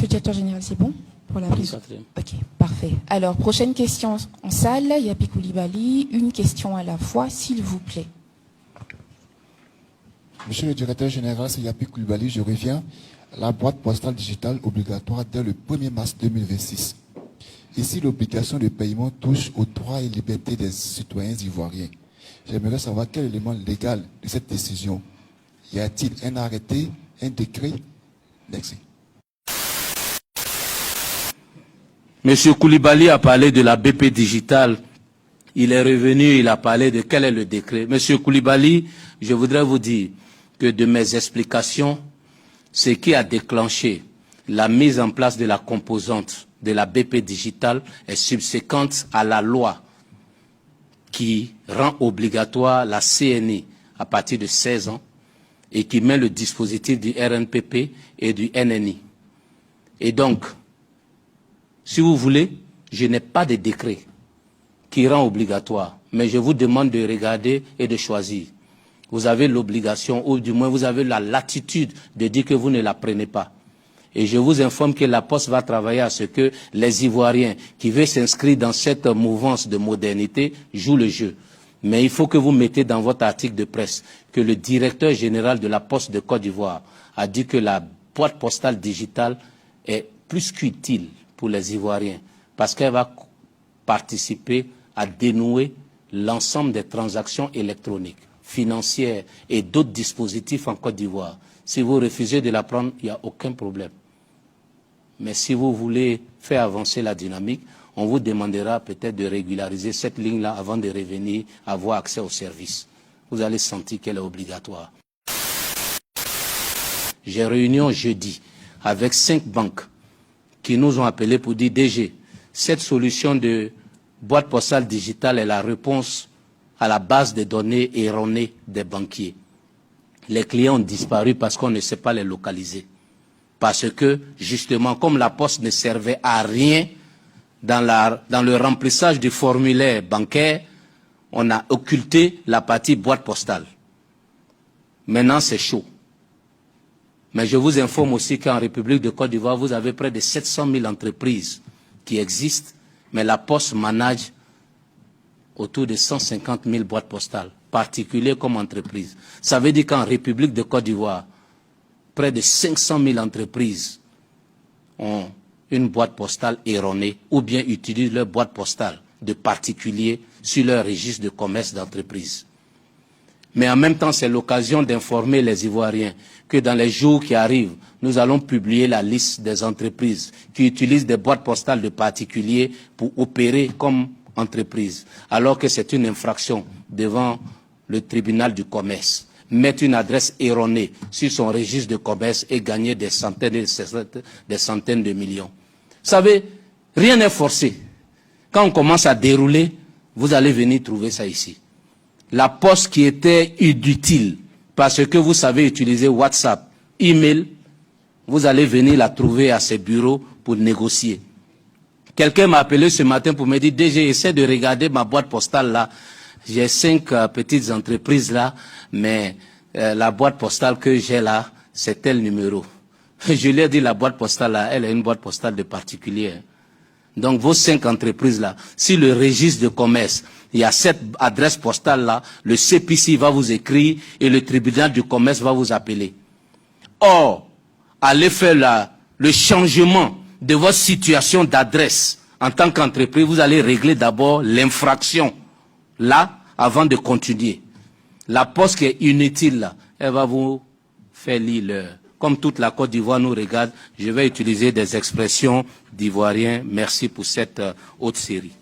Monsieur le directeur général, c'est bon pour la prise? Ok, parfait. Alors, prochaine question en salle, Yapi Koulibaly, une question à la fois, s'il vous plaît. Monsieur le directeur général, c'est Yapi Koulibaly, je reviens. La boîte postale digitale obligatoire dès le 1er mars 2026. Ici, l'obligation de paiement touche aux droits et libertés des citoyens ivoiriens. J'aimerais savoir quel élément légal de cette décision. Y a-t-il un arrêté, un décret? Merci. Monsieur Koulibaly a parlé de la BP Digital. Il est revenu, il a parlé de quel est le décret. Monsieur Koulibaly, je voudrais vous dire que de mes explications, ce qui a déclenché la mise en place de la composante de la BP Digital est subséquente à la loi qui rend obligatoire la CNI à partir de 16 ans et qui met le dispositif du RNPP et du NNI. Et donc, si vous voulez, je n'ai pas de décret qui rend obligatoire, mais je vous demande de regarder et de choisir. Vous avez l'obligation, ou du moins vous avez la latitude de dire que vous ne la prenez pas. Et je vous informe que la Poste va travailler à ce que les Ivoiriens qui veulent s'inscrire dans cette mouvance de modernité jouent le jeu. Mais il faut que vous mettez dans votre article de presse que le directeur général de la Poste de Côte d'Ivoire a dit que la boîte postale digitale est plus qu'utile pour les Ivoiriens parce qu'elle va participer à dénouer l'ensemble des transactions électroniques, financières et d'autres dispositifs en Côte d'Ivoire. Si vous refusez de la prendre, il n'y a aucun problème. Mais si vous voulez faire avancer la dynamique, on vous demandera peut-être de régulariser cette ligne-là avant de revenir avoir accès au service. Vous allez sentir qu'elle est obligatoire. J'ai réunion jeudi avec 5 banques qui nous ont appelés pour dire DG, cette solution de boîte postale digitale est la réponse à la base des données erronées des banquiers. Les clients ont disparu parce qu'on ne sait pas les localiser. Parce que, justement, comme la Poste ne servait à rien dans le remplissage du formulaire bancaire, on a occulté la partie boîte postale. Maintenant, c'est chaud. Mais je vous informe aussi qu'en République de Côte d'Ivoire, vous avez près de 700 000 entreprises qui existent, mais la Poste manage autour de 150 000 boîtes postales, particuliers comme entreprises. Ça veut dire qu'en République de Côte d'Ivoire, près de 500 000 entreprises ont une boîte postale erronée ou bien utilisent leur boîte postale de particuliers sur leur registre de commerce d'entreprise. Mais en même temps, c'est l'occasion d'informer les Ivoiriens que dans les jours qui arrivent, nous allons publier la liste des entreprises qui utilisent des boîtes postales de particuliers pour opérer comme entreprise, alors que c'est une infraction devant le tribunal du commerce. Mettre une adresse erronée sur son registre de commerce et gagner des centaines de millions. Vous savez, rien n'est forcé. Quand on commence à dérouler, vous allez venir trouver ça ici. La Poste qui était inutile parce que vous savez utiliser WhatsApp, email, vous allez venir la trouver à ses bureaux pour négocier. Quelqu'un m'a appelé ce matin pour me dire, DG, essaie de regarder ma boîte postale là. J'ai 5 petites entreprises là, mais la boîte postale que j'ai là, c'est tel numéro. Je lui ai dit, la boîte postale là, elle est une boîte postale de particulier. Donc vos 5 entreprises là, si le registre de commerce, il y a cette adresse postale là, le CPC va vous écrire et le tribunal du commerce va vous appeler. Or, allez faire le changement de votre situation d'adresse en tant qu'entreprise, vous allez régler d'abord l'infraction là, avant de continuer. La Poste qui est inutile là, elle va vous faire lire l'heure. Comme toute la Côte d'Ivoire nous regarde, je vais utiliser des expressions d'Ivoiriens. Merci pour cette haute série.